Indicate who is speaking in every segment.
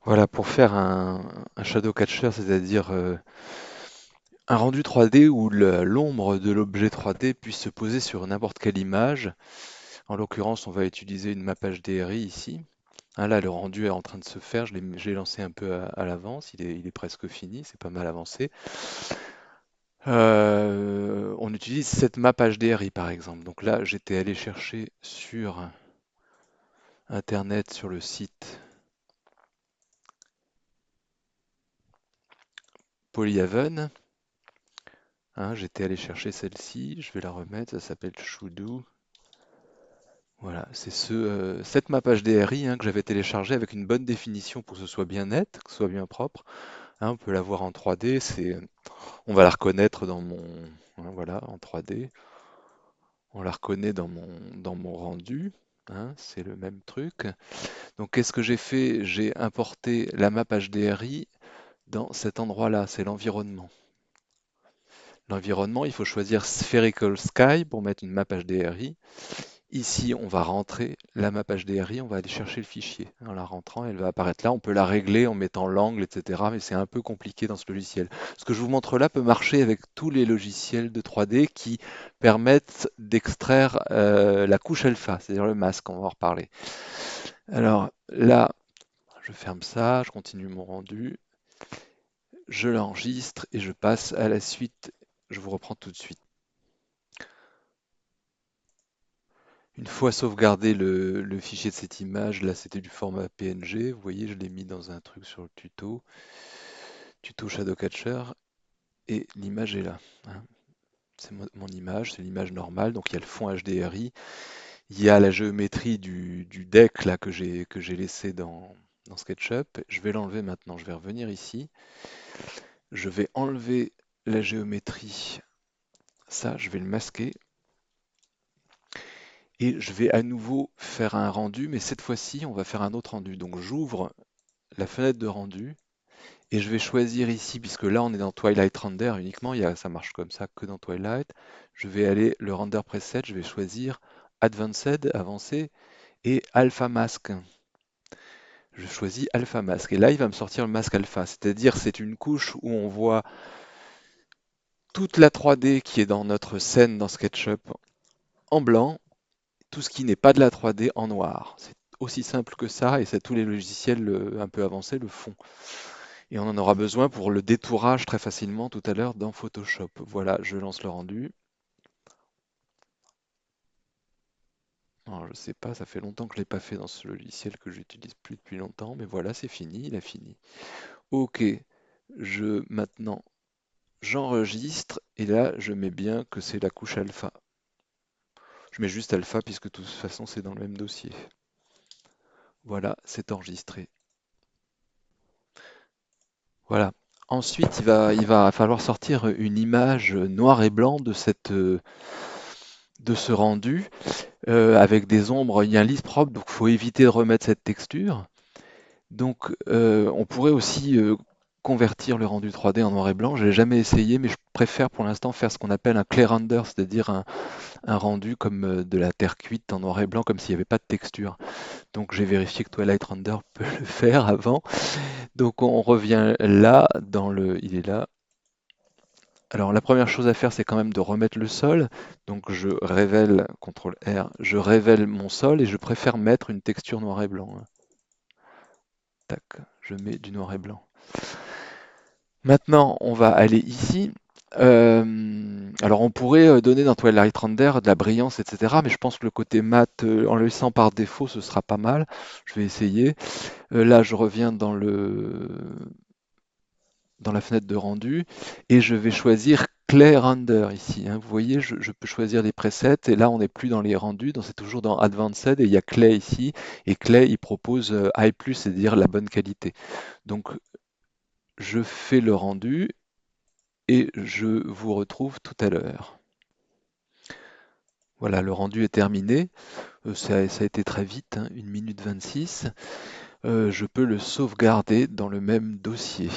Speaker 1: Voilà, pour faire un shadow catcher, c'est-à-dire un rendu 3D où l'ombre de l'objet 3D puisse se poser sur n'importe quelle image. En l'occurrence, on va utiliser une map HDRI ici. Hein, là, le rendu est en train de se faire. J'ai lancé un peu à l'avance. Il est presque fini. C'est pas mal avancé. On utilise cette map HDRI par exemple. Donc là, j'étais allé chercher sur Internet, sur le site Polyhaven. Hein, j'étais allé chercher celle-ci. Je vais la remettre. Ça s'appelle Choudou. Voilà, c'est cette map HDRI hein, que j'avais téléchargée avec une bonne définition pour que ce soit bien net, que ce soit bien propre. Hein, on peut la voir en 3D, on va la reconnaître voilà, en 3D. On la reconnaît dans mon rendu. Hein, c'est le même truc. Donc, qu'est-ce que j'ai fait? J'ai importé la map HDRI dans cet endroit-là, c'est l'environnement. L'environnement, il faut choisir Spherical Sky pour mettre une map HDRI. Ici, on va rentrer la map HDRI, on va aller chercher le fichier. En la rentrant, elle va apparaître là. On peut la régler en mettant l'angle, etc. Mais c'est un peu compliqué dans ce logiciel. Ce que je vous montre là peut marcher avec tous les logiciels de 3D qui permettent d'extraire la couche alpha, c'est-à-dire le masque. On va en reparler. Alors là, je ferme ça, je continue mon rendu, je l'enregistre et je passe à la suite. Je vous reprends tout de suite. Une fois sauvegardé le fichier de cette image, là c'était du format PNG, vous voyez, je l'ai mis dans un truc sur le tuto Shadowcatcher, et l'image est là. Hein. C'est mon image, c'est l'image normale, donc il y a le fond HDRI, il y a la géométrie du deck là que j'ai laissé dans SketchUp. Je vais l'enlever maintenant, je vais revenir ici, je vais enlever la géométrie, ça je vais le masquer, et je vais à nouveau faire un rendu, mais cette fois-ci on va faire un autre rendu. Donc j'ouvre la fenêtre de rendu et je vais choisir ici, puisque là on est dans Twilight Render uniquement, ça marche comme ça que dans Twilight. Je vais aller le render preset, je vais choisir Advanced, avancé, et Alpha Mask. Je choisis Alpha Mask et là il va me sortir le masque alpha, c'est-à-dire c'est une couche où on voit toute la 3D qui est dans notre scène dans SketchUp en blanc, tout ce qui n'est pas de la 3D en noir. C'est aussi simple que ça et c'est tous les logiciels un peu avancés le font. Et on en aura besoin pour le détourage très facilement tout à l'heure dans Photoshop. Voilà, je lance le rendu. Alors, je sais pas, ça fait longtemps que je ne l'ai pas fait dans ce logiciel que j'utilise plus depuis longtemps, mais voilà, c'est fini, il a fini. Ok, maintenant j'enregistre et là je mets bien que c'est la couche alpha. Je mets juste alpha puisque de toute façon c'est dans le même dossier. Voilà, c'est enregistré. Voilà. Ensuite, il va falloir sortir une image noir et blanc de ce rendu avec des ombres. Il y a un lisse propre, donc il faut éviter de remettre cette texture. Donc, on pourrait aussi convertir le rendu 3D en noir et blanc. Je l'ai jamais essayé, mais je préfère pour l'instant faire ce qu'on appelle un clear render, c'est-à-dire un rendu comme de la terre cuite en noir et blanc, comme s'il n'y avait pas de texture. Donc, j'ai vérifié que Twilight Render peut le faire avant. Donc, on revient là, il est là. Alors, la première chose à faire, c'est quand même de remettre le sol. Donc, je révèle, CTRL R, je révèle mon sol et je préfère mettre une texture noir et blanc. Hein. Tac, je mets du noir et blanc. Maintenant, on va aller ici. Alors, on pourrait donner dans Twilight Render de la brillance, etc. Mais je pense que le côté mat, en le laissant par défaut, ce sera pas mal. Je vais essayer. Là, je reviens dans la fenêtre de rendu et je vais choisir Clay Render ici. Hein. Vous voyez, je peux choisir des presets et là, on n'est plus dans les rendus, donc c'est toujours dans Advanced et il y a Clay ici. Et Clay, il propose High+, c'est-à-dire la bonne qualité. Donc, je fais le rendu et je vous retrouve tout à l'heure. Voilà, le rendu est terminé. Ça a été très vite, hein, 1 minute 26. Je peux le sauvegarder dans le même dossier.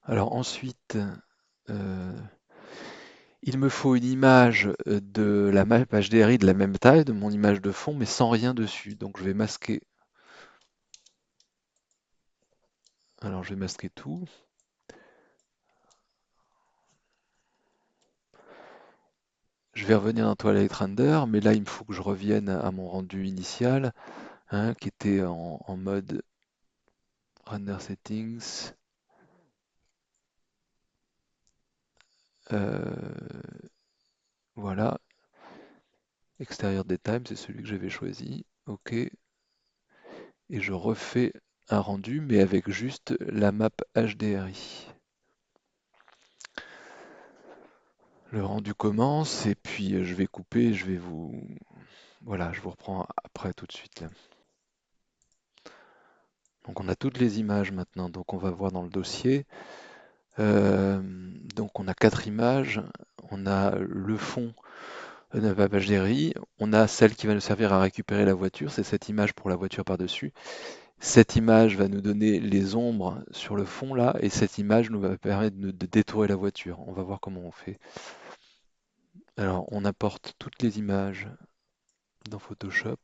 Speaker 1: Alors ensuite, euh, Il me faut une image de la map HDRI de la même taille, de mon image de fond, mais sans rien dessus. Donc je vais masquer. Alors je vais masquer tout. Je vais revenir dans Twilight Render, mais là il me faut que je revienne à mon rendu initial, hein, qui était en mode Render Settings. Voilà, extérieur des times, c'est celui que j'avais choisi. OK. Et je refais un rendu, mais avec juste la map HDRI. Le rendu commence, et puis je vais couper, je vais vous... Voilà, je vous reprends après tout de suite, là. Donc on a toutes les images maintenant, donc on va voir dans le dossier. Euh, donc on a 4 images, on a le fond de la map HDRI, on a celle qui va nous servir à récupérer la voiture, c'est cette image pour la voiture par-dessus. Cette image va nous donner les ombres sur le fond là, et cette image nous va permettre de détourer la voiture. On va voir comment on fait. Alors, on apporte toutes les images dans Photoshop.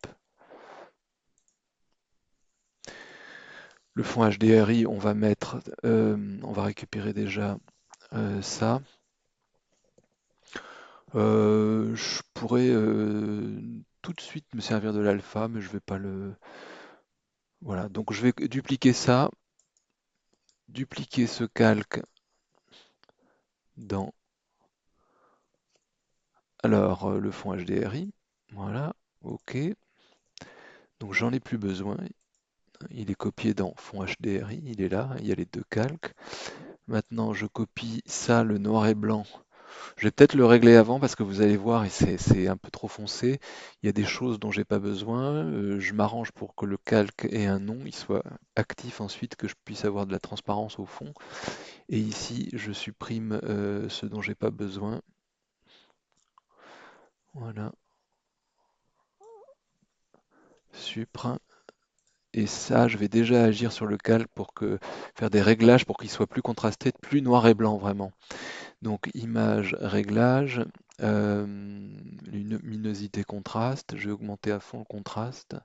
Speaker 1: Le fond HDRI, on va récupérer déjà ça. Je pourrais tout de suite me servir de l'alpha, mais je vais pas le. Voilà, donc je vais dupliquer ça, dupliquer ce calque dans le fond HDRI. Voilà, ok. Donc j'en ai plus besoin. Il est copié dans fond HDRI, il est là, il y a les 2 calques. Maintenant, je copie ça, le noir et blanc. Je vais peut-être le régler avant parce que vous allez voir, et c'est un peu trop foncé. Il y a des choses dont j'ai pas besoin. Je m'arrange pour que le calque ait un nom, il soit actif ensuite, que je puisse avoir de la transparence au fond. Et ici, je supprime ce dont j'ai pas besoin. Voilà, supprime. Et ça, je vais déjà agir sur le calque pour faire des réglages pour qu'il soit plus contrasté, plus noir et blanc vraiment. Donc image, réglage, luminosité, contraste. Je vais augmenter à fond le contraste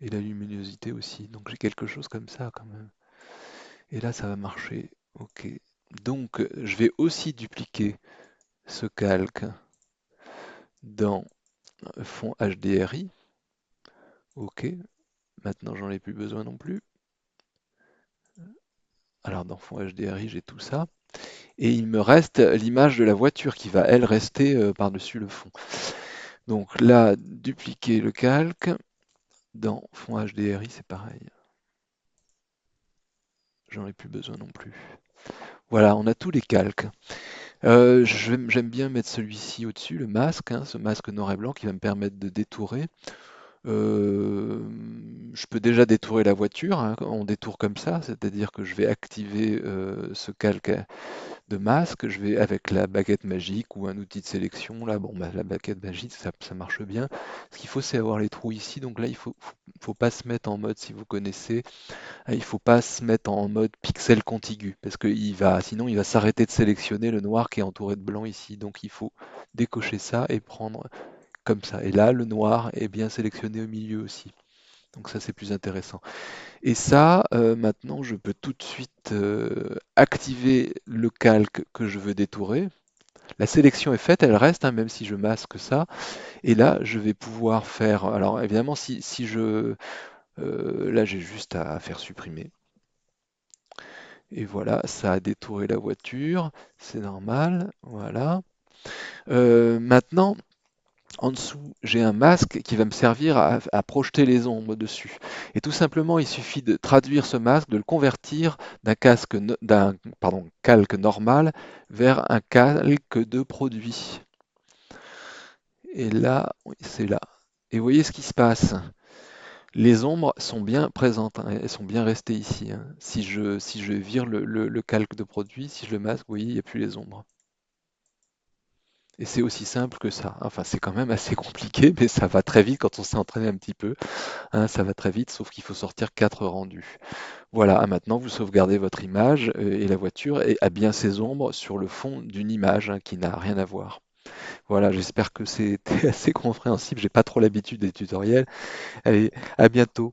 Speaker 1: et la luminosité aussi. Donc j'ai quelque chose comme ça quand même. Et là, ça va marcher. Ok. Donc je vais aussi dupliquer ce calque dans fond HDRI. Ok. Maintenant, j'en ai plus besoin non plus. Alors dans fond HDRI, j'ai tout ça. Et il me reste l'image de la voiture qui va, elle, rester par-dessus le fond. Donc là, dupliquer le calque. Dans fond HDRI, c'est pareil. J'en ai plus besoin non plus. Voilà, on a tous les calques. J'aime bien mettre celui-ci au-dessus, le masque, hein, ce masque noir et blanc qui va me permettre de détourer. Euh, je peux déjà détourer la voiture, hein, on détourne comme ça, c'est-à-dire que je vais activer ce calque de masque, je vais avec la baguette magique ou un outil de sélection, là, bon, bah, la baguette magique, ça marche bien. Ce qu'il faut, c'est avoir les trous ici, donc là, faut pas se mettre en mode, si vous connaissez, il faut pas se mettre en mode pixel contigu, parce que sinon, il va s'arrêter de sélectionner le noir qui est entouré de blanc ici, donc il faut décocher ça et prendre comme ça. Et là, le noir est bien sélectionné au milieu aussi. Donc ça, c'est plus intéressant. Et ça, maintenant, je peux tout de suite activer le calque que je veux détourer. La sélection est faite, elle reste, hein, même si je masque ça. Et là, je vais pouvoir faire. Alors évidemment, si je. Là, j'ai juste à faire supprimer. Et voilà, ça a détouré la voiture. C'est normal. Voilà. Maintenant, en dessous, j'ai un masque qui va me servir à projeter les ombres dessus. Et tout simplement, il suffit de traduire ce masque, de le convertir d'un calque normal vers un calque de produit. Et là, oui, c'est là. Et vous voyez ce qui se passe. Les ombres sont bien présentes, hein, elles sont bien restées ici, hein. Si je vire le calque de produit, si je le masque, vous voyez, il n'y a plus les ombres. Et c'est aussi simple que ça. Enfin, c'est quand même assez compliqué, mais ça va très vite quand on s'est entraîné un petit peu, hein, ça va très vite, sauf qu'il faut sortir 4 rendus. Voilà, maintenant vous sauvegardez votre image et la voiture a bien ses ombres sur le fond d'une image hein, qui n'a rien à voir. Voilà, j'espère que c'était assez compréhensible. J'ai pas trop l'habitude des tutoriels. Allez, à bientôt.